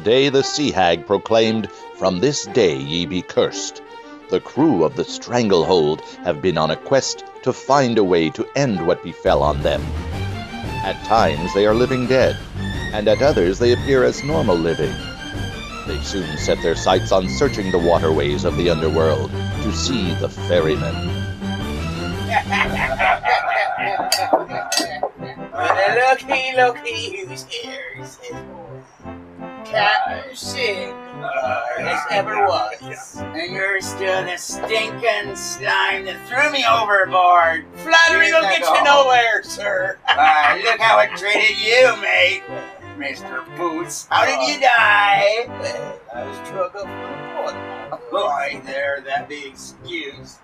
day the sea hag proclaimed, "From this day ye be cursed." The crew of the Stranglehold have been on a quest to find a way to end what befell on them. At times they are living dead, and at others they appear as normal living. They soon set their sights on searching the waterways of the underworld to see the ferrymen. Looky who's here, says boy. Captain Sid, as ever was. And you're still the stinking slime that threw me overboard. Flattery will get you nowhere, sir. Look how it treated you, mate. Mr. Boots, how did you die? Well, I was drug up from the water. Right there, that be excuse.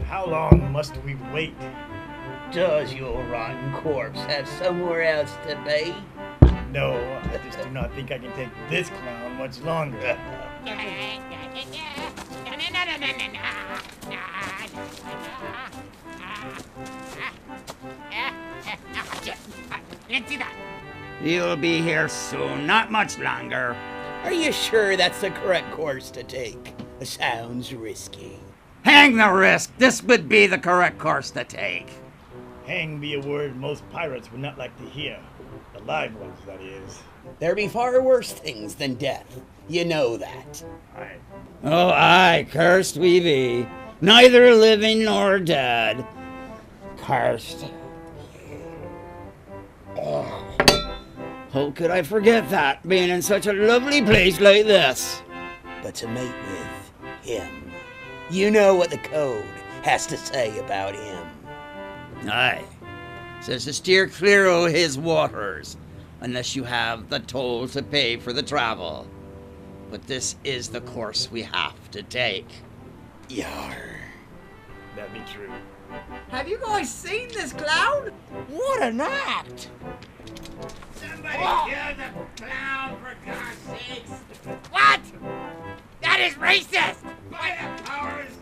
How long must we wait? Does your rotten corpse have somewhere else to be? No, I just do not think I can take this clown much longer. You'll be here soon, not much longer. Are you sure that's the correct course to take? It sounds risky. Hang the risk. This would be the correct course to take. Hang be a word most pirates would not like to hear. The live ones, that is. There be far worse things than death. You know that. Aye. Oh, aye, cursed we be. Neither living nor dead. Cursed. Oh. How could I forget that, being in such a lovely place like this? But to mate with him, you know what the code has to say about him. Aye. Says to steer clear o' his waters, unless you have the toll to pay for the travel. But this is the course we have to take. Yar. That be true. Have you guys seen this clown? What an act! Somebody kill the clown, for God's sakes! What? That is racist! By the powers,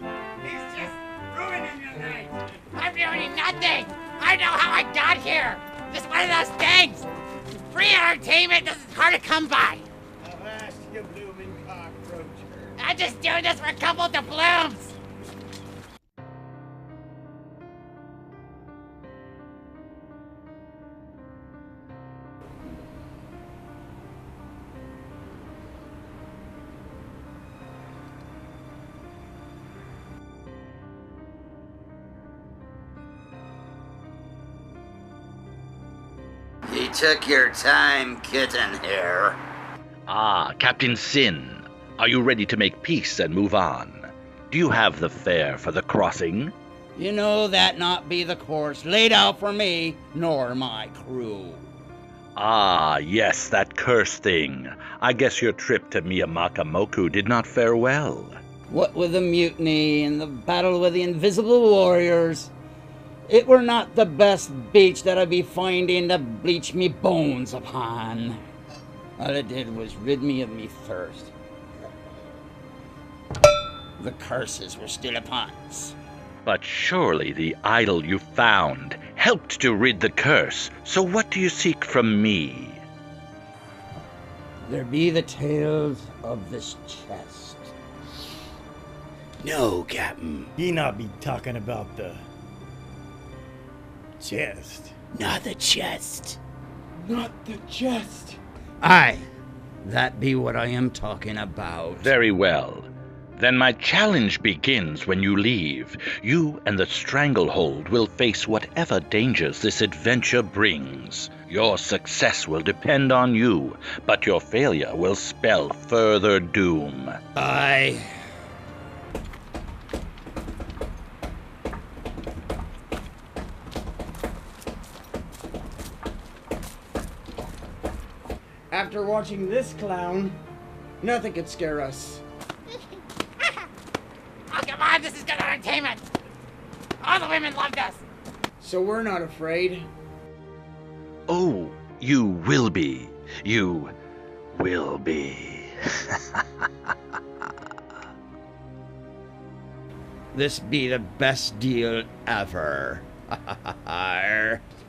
he's just ruining your night. I'm ruining nothing! I know how I got here! Just one of those things! Free entertainment, this is hard to come by! Avast, you blooming cockroacher. I'm just doing this for a couple of doubloons! You took your time, kitten here. Ah, Captain Sin, are you ready to make peace and move on? Do you have the fare for the crossing? You know that not be the course laid out for me, nor my crew. Ah, yes, that curse thing. I guess your trip to Miyamakamoku did not fare well. What with the mutiny and the battle with the invisible warriors, it were not the best beach that I'd be finding to bleach me bones upon. All it did was rid me of me thirst. The curses were still upon us. But surely the idol you found helped to rid the curse, so what do you seek from me? There be the tales of this chest. No, Captain. Ye not be talking about the chest. Not the chest. Not the chest. Aye, that be what I am talking about. Very well. Then my challenge begins when you leave. You and the Stranglehold will face whatever dangers this adventure brings. Your success will depend on you, but your failure will spell further doom. Aye. After watching this clown, nothing could scare us. Oh, come on, this is good entertainment. All the women loved us. So we're not afraid. Oh, you will be. You will be. This be the best deal ever.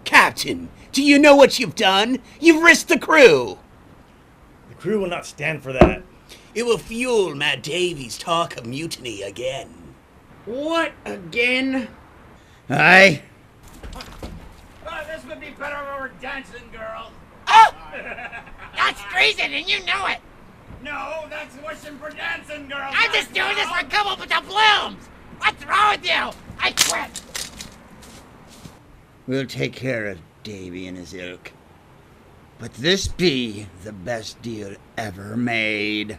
Captain, do you know what you've done? You've risked the crew. crew will not stand for that. It will fuel Mad Davy's talk of mutiny again. What again? Aye. Oh, this would be better if we were dancing, girls. Oh! That's treason, and you know it. No, that's wishing for dancing, girls. I'm just doing this for come up with the blooms. What's wrong with you? I quit. We'll take care of Davy and his ilk. But this be the best deal ever made.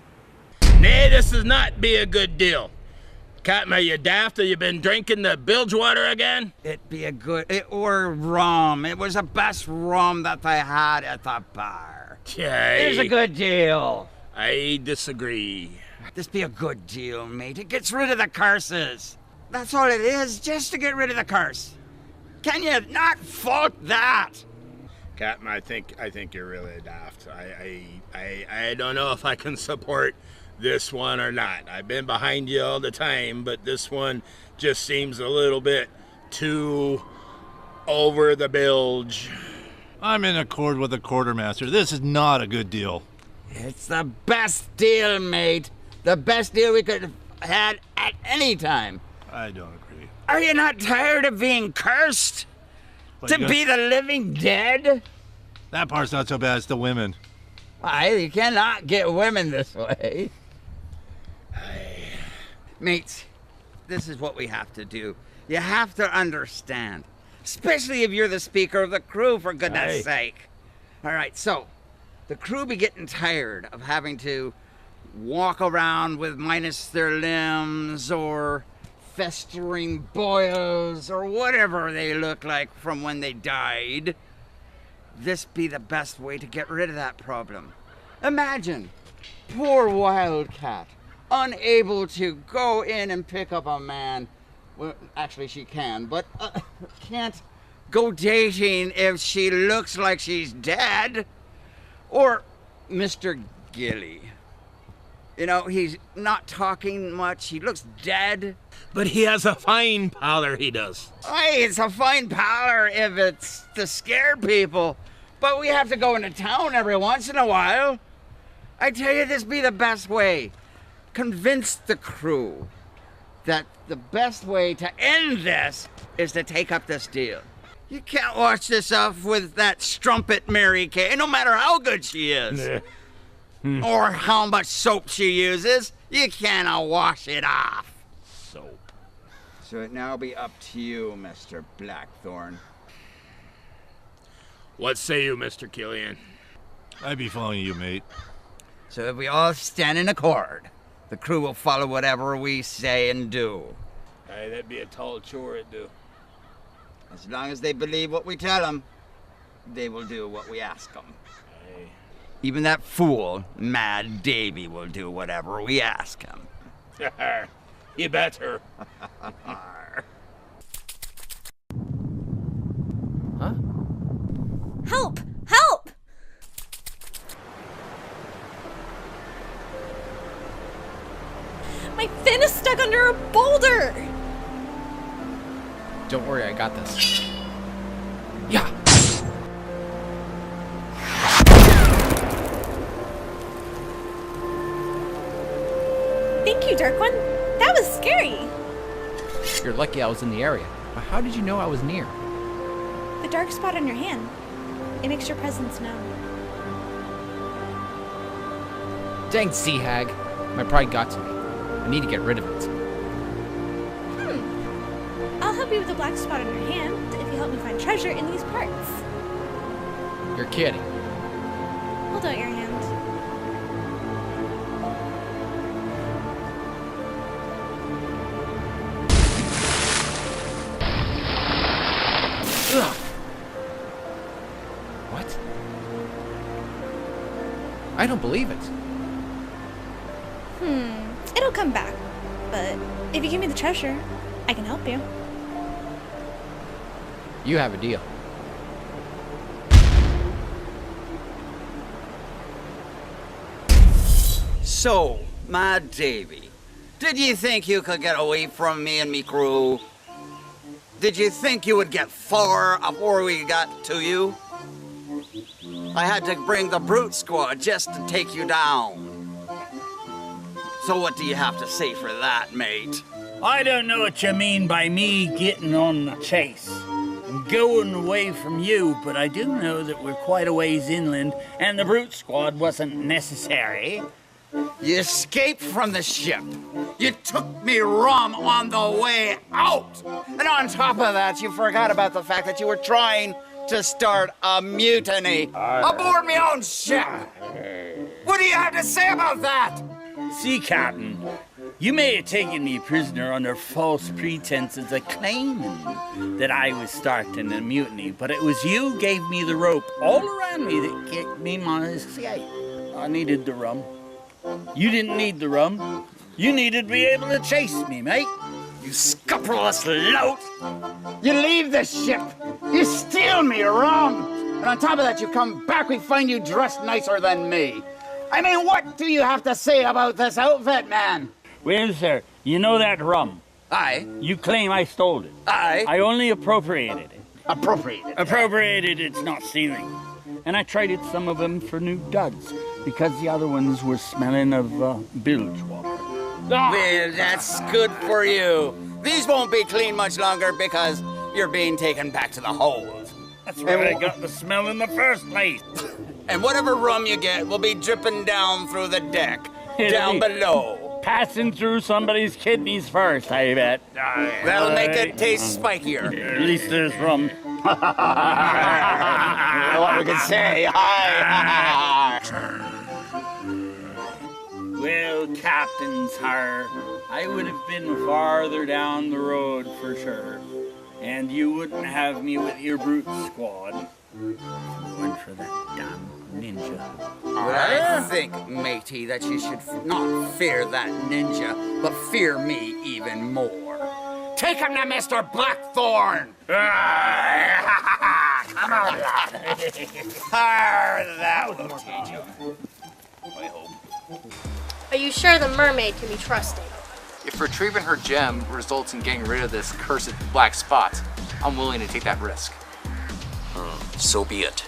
Nay, this is not be a good deal. Captain, are you daft? Have you been drinking the bilge water again? It be a good... or rum. It was the best rum that I had at the bar. It's a good deal. I disagree. This be a good deal, mate. It gets rid of the curses. That's all it is, just to get rid of the curse. Can you not fault that? Captain, I think you're really daft. I don't know if I can support this one or not. I've been behind you all the time, but this one just seems a little bit too over the bilge. I'm in accord with the quartermaster. This is not a good deal. It's the best deal, mate. The best deal we could have had at any time. I don't agree. Are you not tired of being cursed? To be the living dead? That part's not so bad, it's the women. You cannot get women this way. Mates, this is what we have to do. You have to understand. Especially if you're the speaker of the crew, for goodness sake. All right, so the crew be getting tired of having to walk around with minus their limbs or festering boils or whatever they look like from when they died. This be the best way to get rid of that problem. Imagine, poor Wildcat, unable to go in and pick up a man. Well, actually she can, but can't go dating if she looks like she's dead. Or Mr. Gilly. You know, he's not talking much, he looks dead. But he has a fine pallor, he does. Hey, it's a fine pallor if it's to scare people. But we have to go into town every once in a while. I tell you, this be the best way. Convince the crew that the best way to end this is to take up this deal. You can't wash this off with that strumpet Mary Kay, no matter how good she is. Or how much soap she uses. You cannot wash it off. Soap. So it now be up to you, Mr. Blackthorn. What say you, Mr. Killian? I'd be following you, mate. So if we all stand in accord, the crew will follow whatever we say and do. Aye, that'd be a tall chore to do. As long as they believe what we tell them, they will do what we ask them. Aye. Even that fool, Mad Davy, will do whatever we ask him. You better. Huh? Help! Help! My fin is stuck under a boulder! Don't worry, I got this. Yeah! Thank you, Dark One. That was scary. You're lucky I was in the area. But how did you know I was near? The dark spot on your hand. It makes your presence known. Dang sea hag. My pride got to me. I need to get rid of it. I'll help you with the black spot on your hand if you help me find treasure in these parts. You're kidding. Hold out your hand. Ugh. What? I don't believe it. It'll come back. But if you give me the treasure, I can help you. You have a deal. So, Mad Davy, did you think you could get away from me and me crew? Did you think you would get far before we got to you? I had to bring the brute squad just to take you down. So what do you have to say for that, mate? I don't know what you mean by me getting on the chase and going away from you, but I do know that we're quite a ways inland and the brute squad wasn't necessary. You escaped from the ship. You took me rum on the way out. And on top of that, you forgot about the fact that you were trying to start a mutiny aboard my own ship. What do you have to say about that? See, Captain, you may have taken me prisoner under false pretenses of claiming that I was starting a mutiny, but it was you gave me the rope all around me that kept me my escape. I needed the rum. You didn't need the rum. You needed to be able to chase me, mate. You scupperless lout! You leave the ship. You steal me rum. And on top of that, you come back, we find you dressed nicer than me. I mean, what do you have to say about this outfit, man? Well, sir, you know that rum. Aye. You claim I stole it. Aye. I only appropriated it. Appropriated? Appropriated, it's not stealing. And I traded some of them for new duds because the other ones were smelling of bilge water. Well, that's good for you. These won't be clean much longer because you're being taken back to the hold. That's where I got the smell in the first place. And whatever rum you get will be dripping down through the deck, down below. Passing through somebody's kidneys first, I bet. That'll make it taste spikier. At least there's rum. What we can say. Well, Captain, sir, I would have been farther down the road for sure. And you wouldn't have me with your brute squad. Going for that damn ninja. I think, matey, that you should not fear that ninja, but fear me even more. Take him to Mr. Blackthorn! Come on, lad. That will teach you. I hope. Are you sure the mermaid can be trusted? If retrieving her gem results in getting rid of this cursed black spot, I'm willing to take that risk. So be it.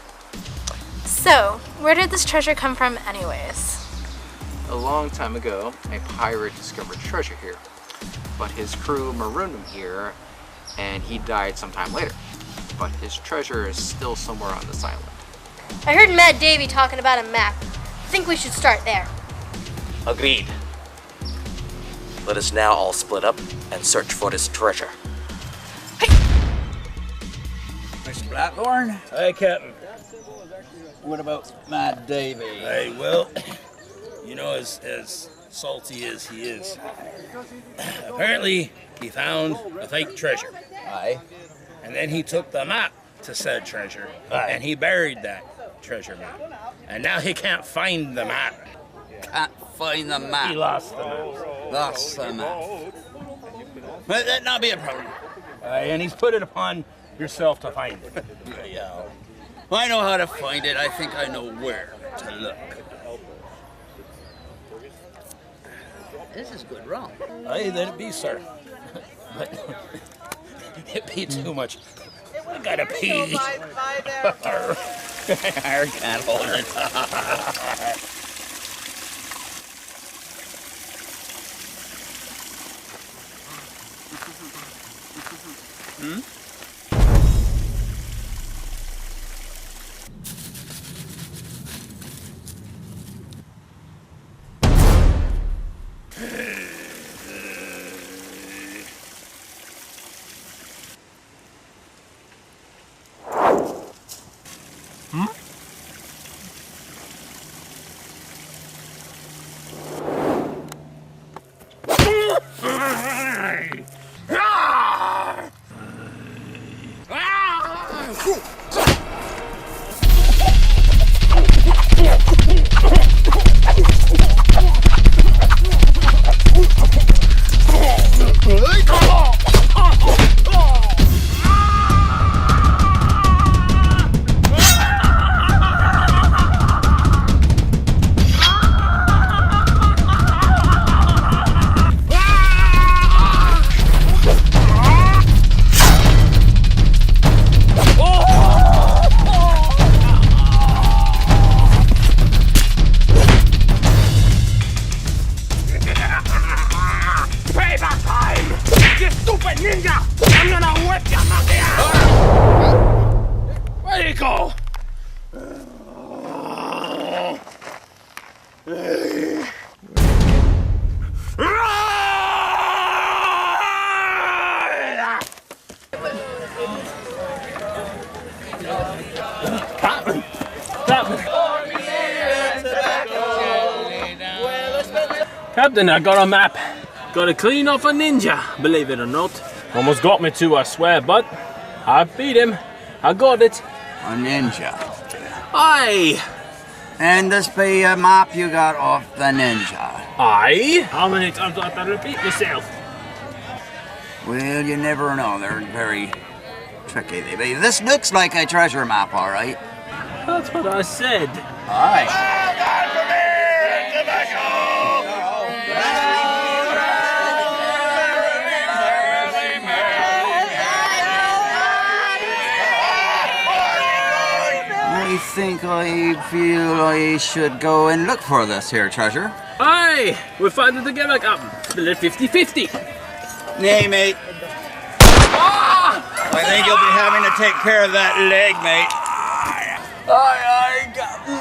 So, where did this treasure come from anyways? A long time ago, a pirate discovered treasure here, but his crew marooned him here, and he died sometime later. But his treasure is still somewhere on this island. I heard Mad Davy talking about a map. I think we should start there. Agreed. Let us now all split up and search for this treasure. Mr. Blackthorn? Hey, Captain. What about Mad Davy? Hey, well, you know, as salty as he is, apparently he found a fake treasure. Aye. And then he took the map to said treasure, and he buried that treasure map. And now he can't find the map. Can't find the map. He lost the map. Lost the map. But that'd not be a problem. And he's put it upon yourself to find it. Yeah. I know how to find it. I think I know where to look. This is good rum. Aye, then it be, sir. But it be too much. I gotta pee. I can't hold it. Captain, I got a map. Got to clean off a ninja, believe it or not. Almost got me too, I swear, but I beat him. I got it. A ninja. Aye. And this be a map you got off the ninja. Aye. How many times do I have to repeat myself? Well, you never know. They're very tricky, they be. This looks like a treasure map, all right. That's what I said. Aye. I think I feel I should go and look for this here treasure. Aye, we'll find it together, Captain. Split it 50-50. Nay, mate. I think you'll be having to take care of that leg, mate. Aye, Captain.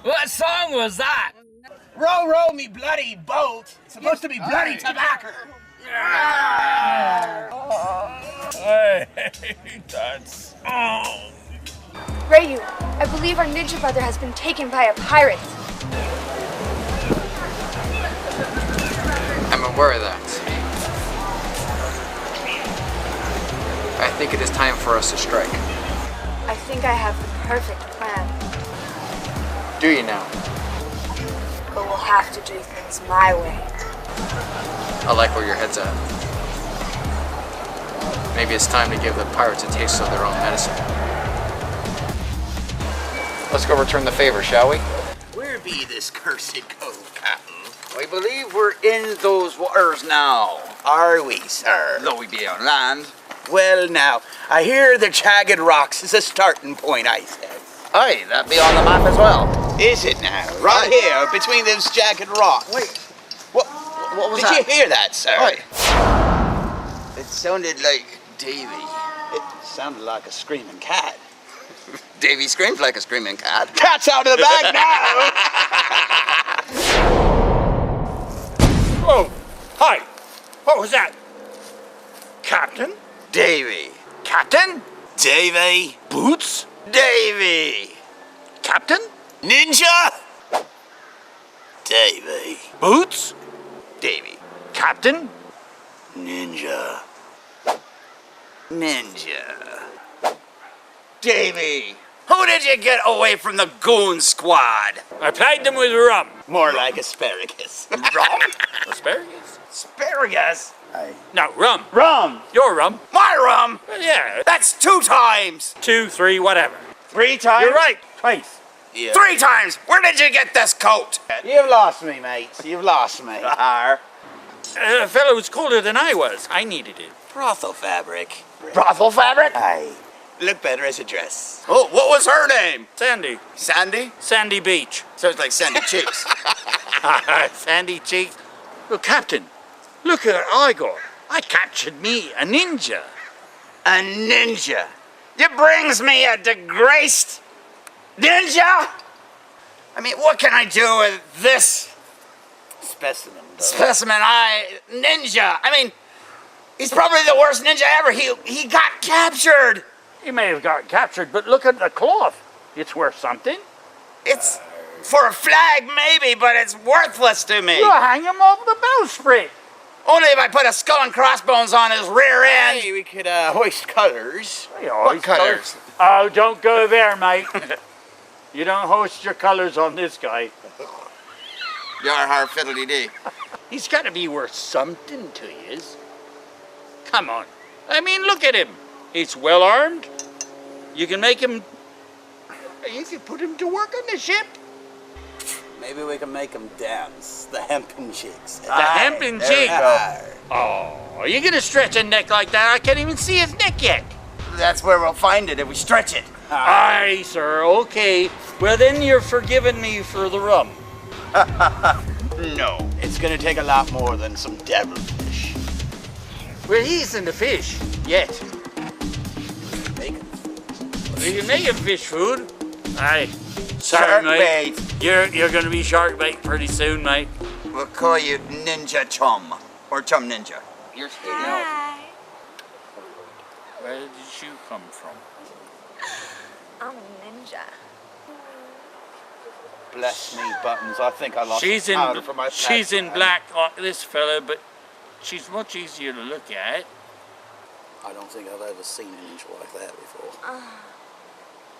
What song was that? Row, row me bloody boat. It's supposed to be bloody tobacco. I hate that song. Rayu, I believe our ninja brother has been taken by a pirate. I'm aware of that. I think it is time for us to strike. I think I have the perfect plan. Do you now? But we'll have to do things my way. I like where your head's at. Maybe it's time to give the pirates a taste of their own medicine. Let's go return the favor, shall we? Where be this cursed cove, Captain? I believe we're in those waters now. Are we, sir? Though we be on land. Well, now, I hear the jagged rocks is a starting point, I said. Aye, that be on the map as well. Is it now? Right here, between those jagged rocks. Wait, what was that? Did you hear that, sir? Aye. It sounded like Davy. It sounded like a screaming cat. Davy screams like a screaming cat. Cat's out of the bag now! Oh, hi. What was that? Captain? Davy. Captain? Davy. Boots? Davy. Captain? Ninja. Davy. Boots? Davy. Captain? Ninja. Ninja. Davy. Who did you get away from the goon squad? I plied them with rum. More like asparagus. Rum? Asparagus? Asparagus? Aye. No, rum. Rum. Your rum. My rum? Well, yeah. That's 2 times. 2, 3, whatever. 3 times? You're right. Twice. Yeah. 3 times. Where did you get this coat? You've lost me, mate. You've lost me. A fellow was colder than I was. I needed it. Brothel fabric. Brothel fabric? Aye. Look better as a dress. Oh, what was her name? Sandy. Sandy? Sandy Beach. Sounds like Sandy Cheeks. Sandy Cheeks. Well, Captain, look at what I got. I captured me a ninja. A ninja? You brings me a disgraced ninja? I mean, what can I do with this specimen? Specimen, ninja. I mean, he's probably the worst ninja ever. He got captured. He may have got captured, but look at the cloth. It's worth something. It's for a flag, maybe, but it's worthless to me. You hang him off the bowsprit. Only if I put a skull and crossbones on his rear end. Hey, we could hoist colors. What colors? Oh, don't go there, mate. You don't hoist your colors on this guy. Yar har fiddly-dee. He's got to be worth something to you. Come on. I mean, look at him. He's well armed. You can make him... You can put him to work on the ship. Maybe we can make him dance. The hempen cheeks. The hempen cheek? Oh, you're going to stretch a neck like that? I can't even see his neck yet. That's where we'll find it if we stretch it. Aye, sir. Okay. Well, then you're forgiving me for the rum. No. It's going to take a lot more than some devilfish. Well, he isn't a fish yet. We can make him fish food. Aye. Sorry, Shark mate. bait. You're going to be shark bait pretty soon, mate. We'll call you Ninja Chum, or Chum Ninja. You're Hi. Where did you come from? I'm a ninja. Bless me buttons, I think I lost She's powder from my she's in pad. black like this fella, but she's much easier to look at. I don't think I've ever seen an ninja like that before.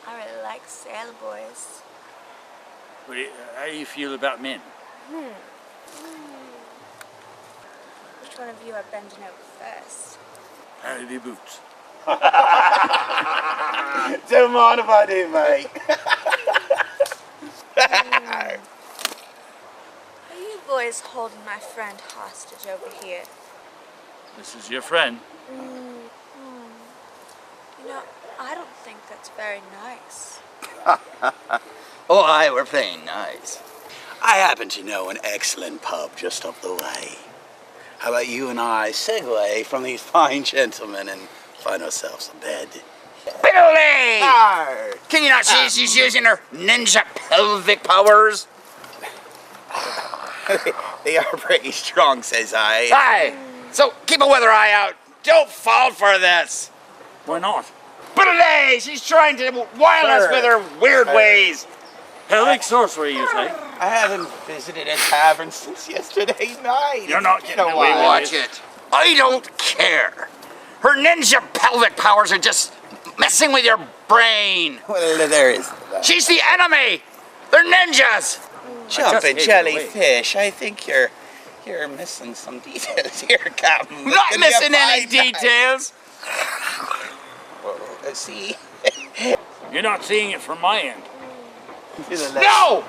I really like sailor boys. How do you feel about men? Which one of you are bending over first? Howdy boots. Don't mind if I do, mate. Are you boys holding my friend hostage over here? This is your friend. You know, I don't think that's very nice. Oh, aye, we're playing nice. I happen to know an excellent pub just up the way. How about you and I segue from these fine gentlemen and find ourselves a bed? Billy! Can you not see she's using her ninja pelvic powers? They are pretty strong, says I. Aye, so keep a weather eye out. Don't fall for this. Why not? Billy, she's trying to wile us with her weird ways. Pelvic sorcery, you say? I haven't visited a tavern since yesterday night. You're not getting away with Watch this. it. I don't care. Her ninja pelvic powers are just messing with your brain. Well, there is that. She's the enemy. They're ninjas. Jumping jellyfish. I think you're missing some details here, Captain. Not missing any details. Well, see. You're not seeing it from my end. No!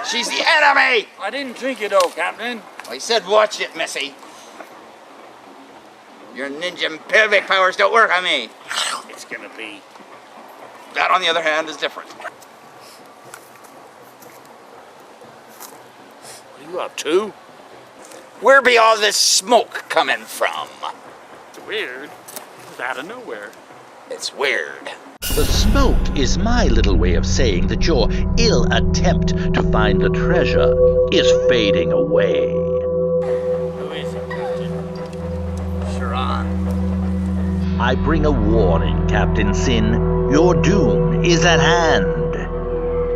She's the enemy! I didn't drink it all, Captain. I said watch it, Missy. Your ninja pelvic powers don't work on me. It's gonna be. That, on the other hand, is different. What are you up to? Where be all this smoke coming from? It's weird. It's out of nowhere. It's weird. The smoke is my little way of saying that your ill attempt to find the treasure is fading away. Who is it, Captain? Sharon. I bring a warning, Captain Sin. Your doom is at hand.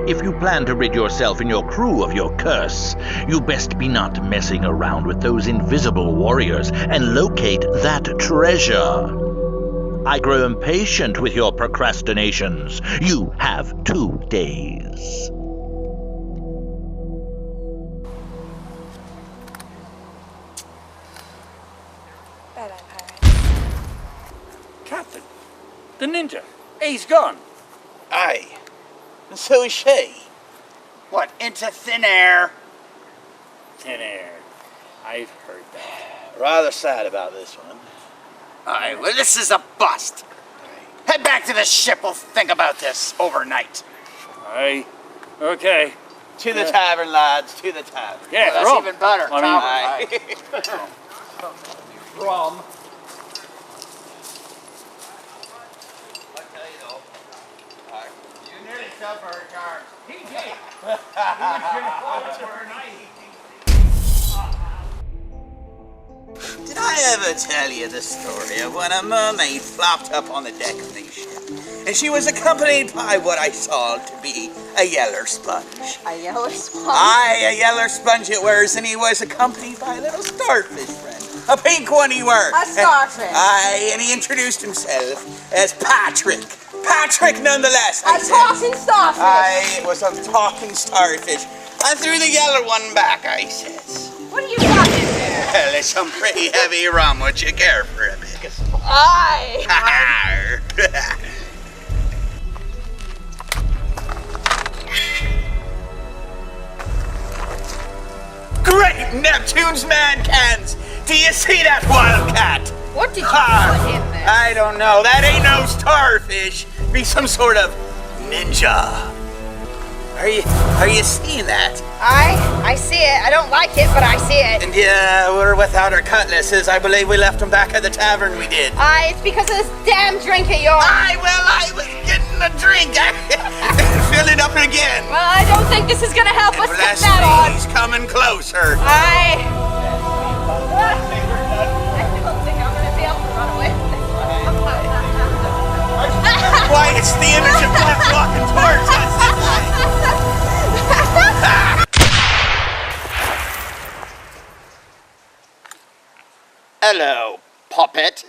If you plan to rid yourself and your crew of your curse, you best be not messing around with those invisible warriors and locate that treasure. I grow impatient with your procrastinations. You have 2 days. Bye-bye, pirates. Captain, the ninja. He's gone. Aye. And so is she. What, into thin air? Thin air. I've heard that. Rather sad about this one. Aye, well, this is a bust. Head back to the ship. We'll think about this overnight. Aye. Okay. To the tavern, lads. To the tavern. Yeah, that's rum. even better. I mean, Rum. You nearly fell for her car. He did. Did I ever tell you the story of when a mermaid flopped up on the deck of the ship? And she was accompanied by what I saw to be a yeller sponge. A yeller sponge? Aye, a yeller sponge it was, and he was accompanied by a little starfish friend. A pink one he were. A starfish? Aye, and he introduced himself as Patrick. Patrick nonetheless. A talking starfish? Aye, it was a talking starfish. I threw the yeller one back, I says. What do you got in there? Well, it's some pretty heavy rum. Would you care for a bit? Aye. Great Neptune's man cans! Do you see that wildcat? What did you put in there? I don't know. That ain't no starfish. Be some sort of ninja. Are you seeing that? I see it. I don't like it, but I see it. And yeah, we're without our cutlasses. I believe we left them back at the tavern. We did. It's because of this damn drink of yours. I was getting a drink. Fill it up again. Well, I don't think this is gonna help us get Bless that me, on. he's coming closer. I don't think I'm gonna be able to run away from this one. Why, it's the image of death walking towards us. Hello, puppet.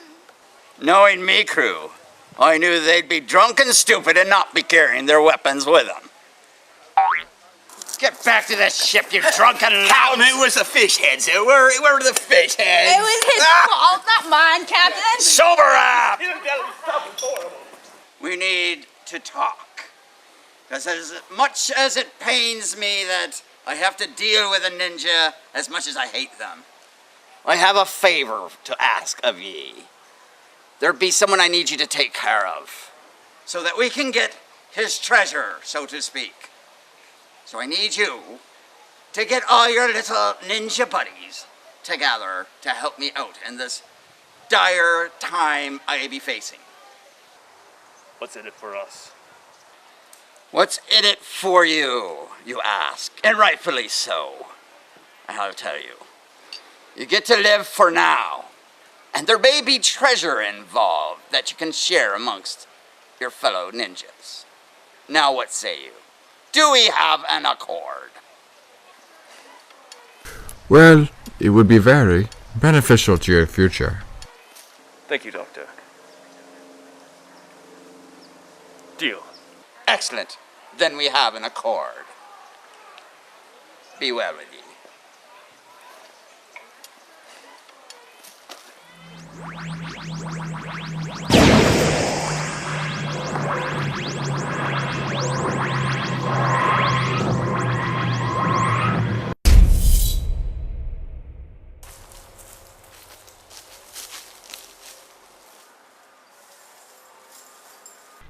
Knowing me, crew, I knew they'd be drunk and stupid and not be carrying their weapons with them. Get back to the ship, you drunken lout! It was the fish heads. Where were the fish heads? It was his fault, not mine, Captain. Sober up! We need to talk. Because as much as it pains me that I have to deal with a ninja, as much as I hate them, I have a favor to ask of ye. There be someone I need you to take care of, so that we can get his treasure, so to speak. So I need you to get all your little ninja buddies together to help me out in this dire time I be facing. What's in it for us? What's in it for you, you ask, and rightfully so. I'll tell you. You get to live for now, and there may be treasure involved that you can share amongst your fellow ninjas. Now what say you? Do we have an accord? Well, it would be very beneficial to your future. Thank you, Doctor. Deal. Excellent. Then we have an accord. Be well with ye.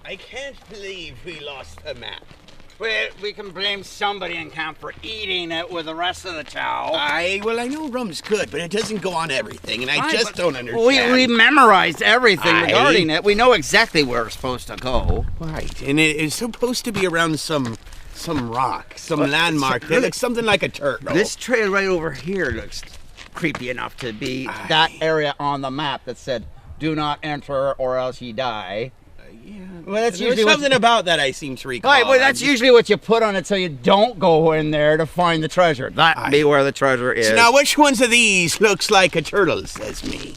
I can't believe we lost the map. Well, we can blame somebody in camp for eating it with the rest of the chow. Well, I know rum's good, but it doesn't go on everything, and I just don't understand. We memorized everything regarding it. We know exactly where we're supposed to go. Right, and it is supposed to be around some rock, some landmark that looks something like a turtle. This trail right over here looks creepy enough to be that area on the map that said, "Do not enter or else ye die." Well, that's usually something about that I seem to recall. Right, well, that's usually what you put on it so you don't go in there to find the treasure. That be where the treasure is. So now, which ones of these looks like a turtle, says me?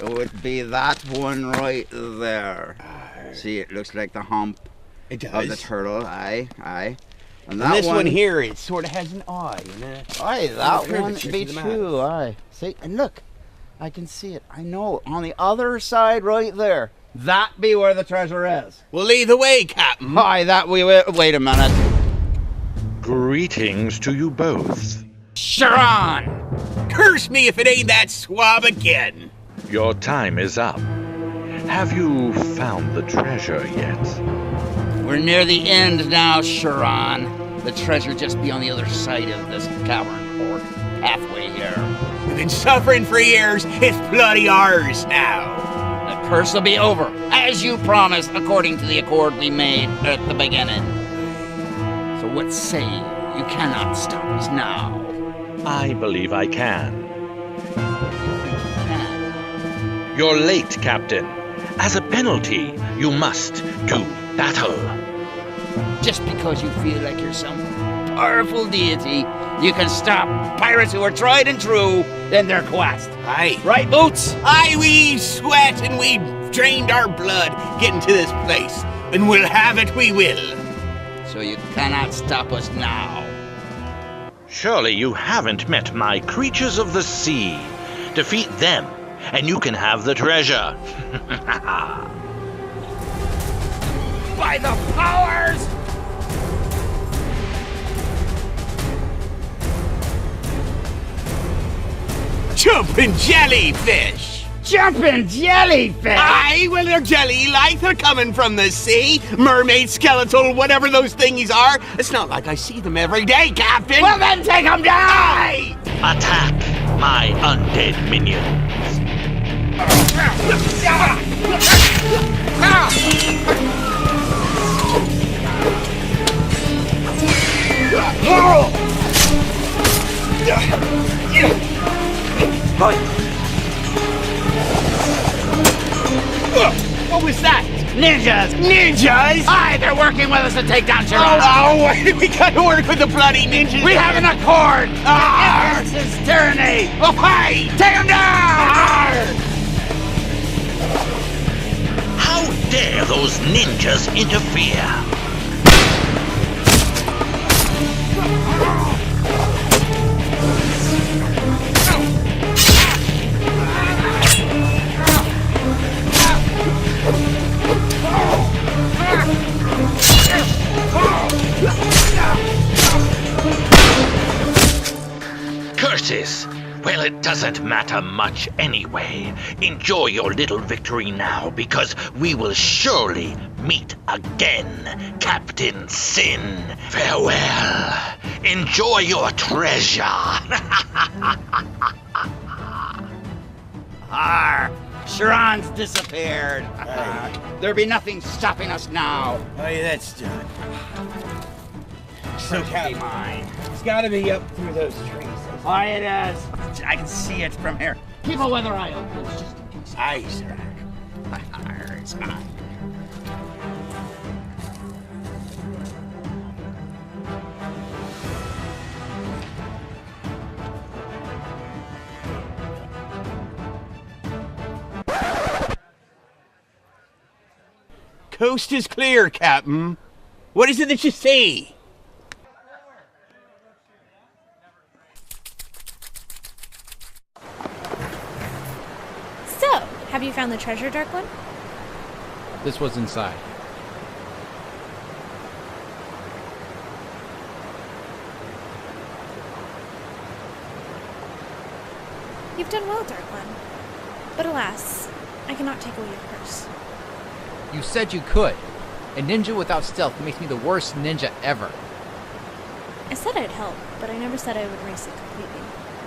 It would be that one right there. See, it looks like the hump of the turtle. Aye. And this one here, it sort of has an eye. Aye, that one be true. Aye. See, and look, I can see it. I know. On the other side, right there. That be where the treasure is. Well, lead the way, Captain. Aye, that we wait a minute. Greetings to you both. Sharon! Curse me if it ain't that swab again. Your time is up. Have you found the treasure yet? We're near the end now, Sharon. The treasure just be on the other side of this cavern, or halfway here. We've been suffering for years. It's bloody ours now. The curse will be over, as you promised, according to the accord we made at the beginning. So what say you? You cannot stop us now. I believe I can. You're late, Captain. As a penalty, you must do battle. Just because you feel like you're some powerful deity, you can stop pirates who are tried and true in their quest. Aye. Right, Boots? Aye, we sweat and we drained our blood getting to this place. And we'll have it, we will. So you cannot stop us now. Surely you haven't met my creatures of the sea. Defeat them, and you can have the treasure. By the powers! Jumping jellyfish! jumping jellyfish! Aye, well, they're jelly like they're coming from the sea. Mermaid, skeletal, whatever those thingies are. It's not like I see them every day, Captain. Well, then take them down! Aye! Attack my undead minions. What was that? Ninjas! Ninjas? Aye, they're working with us to take down Sharon. Oh, we gotta work with the bloody ninjas. We have an accord! Arr! This is tyranny! Oh, hey! Take them down! Arr! How dare those ninjas interfere? Curses! Well, it doesn't matter much anyway. Enjoy your little victory now, because we will surely meet again, Captain Sin. Farewell. Enjoy your treasure. Arr! Sharon's disappeared. There be nothing stopping us now. Oh, yeah, that's done. So, Be mine. it's gotta be up through those trees. Why it is. I can see it from here. Keep a weather eye open, just in case. Aye, sir. Arr, it's mine. Coast is clear, Captain. What is it that you see? So, have you found the treasure, Dark One? This was inside. You've done well, Dark One. But alas, I cannot take away your curse. You said you could. A ninja without stealth makes me the worst ninja ever. I said I'd help, but I never said I would erase it completely.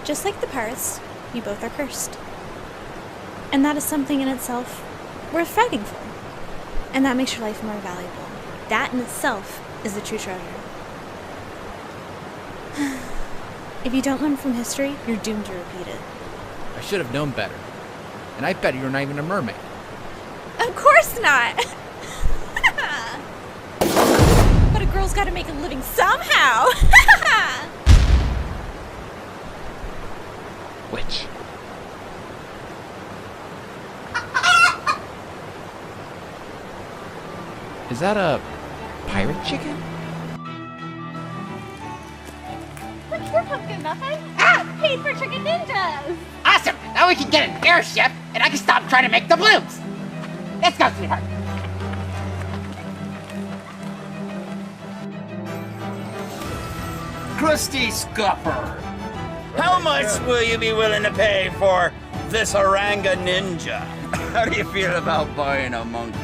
Just like the pirates, you both are cursed. And that is something in itself worth fighting for. And that makes your life more valuable. That in itself is the true treasure. If you don't learn from history, you're doomed to repeat it. I should have known better. And I bet you're not even a mermaid. Of course not! But a girl's gotta make a living somehow! Which? Is that a pirate chicken? What's your pumpkin muffin? Ah! Paid for chicken ninjas! Awesome! Now we can get an airship, and I can stop trying to make the blooms. Let's go, sweetheart. Crusty Scupper, how much will you be willing to pay for this Oranga Ninja? How do you feel about buying a monkey?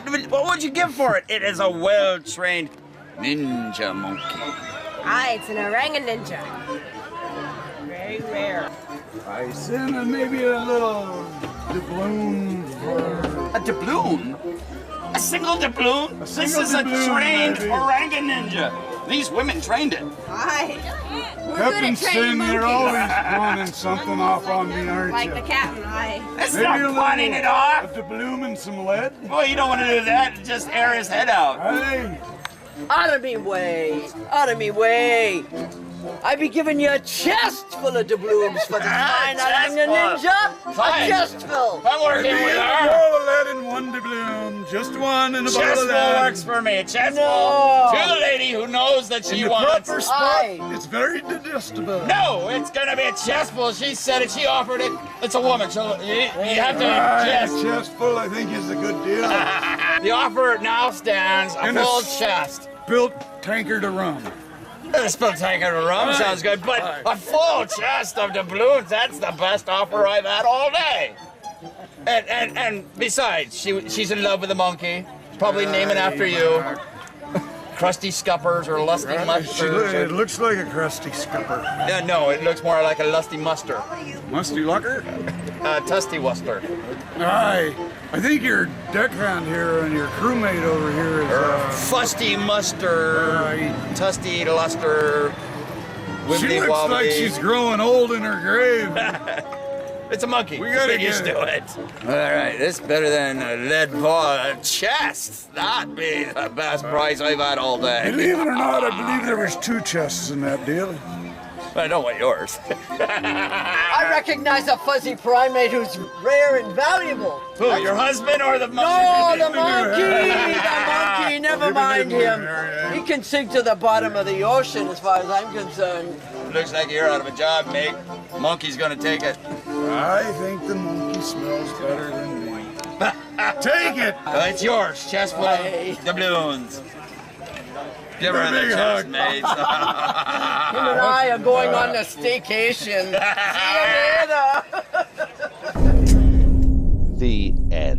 What would you give for it? It is a well-trained ninja monkey. Aye, it's an orangutan ninja. Very rare. I send maybe a little doubloon for... A doubloon? A single doubloon? This is a trained orangutan ninja. These women trained it. Aye. Captain Sin, you're always running something off on me, aren't Like you? the captain, aye. It's not running it off. A doubloon and some lead? Well, you don't want to do that. Just air his head out. Hey. Out of me way! Out of me way! I be giving you a chest full of doubloons for the fine orangutan ninja! Fine. A chest full! I'm working with A her. ball of lead and one doubloon. Just one and a ball Chest of full lead. works for me. Chest No. full to the lady who knows that she In the wants. proper spot, Aye. it's very digestible. No, it's gonna be a chest full. She said it. She offered it. It's a woman, so you have to Aye, chest. a chest full, I think, is a good deal. The offer now stands a And a full chest. Built tankard of rum. A spilt tankard of rum sounds good, but a full chest of doubloons, that's the best offer I've had all day. And besides, she's in love with the monkey. Probably naming after you. Crusty scuppers or lusty mustards. It looks like a crusty scupper. No, it looks more like a lusty muster. Musty lucker? Tusty wuster. Aye. I think your deckhand here and your crewmate over here is... Fusty muster. Tusty luster. She Wibbly looks wobbly. like she's growing old in her grave. It's a monkey. We gotta Get used get to it. All right, this is better than a lead ball. A chest. That'd be the best price I've had all day. Believe it or not, I believe there was 2 chests in that deal. But I don't want yours. I recognize a fuzzy primate who's rare and valuable. Who, your husband or the monkey? No, the monkey! The monkey, never mind him. He can sink to the bottom of the ocean as far as I'm concerned. Looks like you're out of a job, mate. Monkey's gonna take it. I think the monkey smells better than me. Take it! Well, it's yours. Chest full of doubloons. Give her the Big chest, hug. mate. Him and I are going on a staycation. See you later. The end.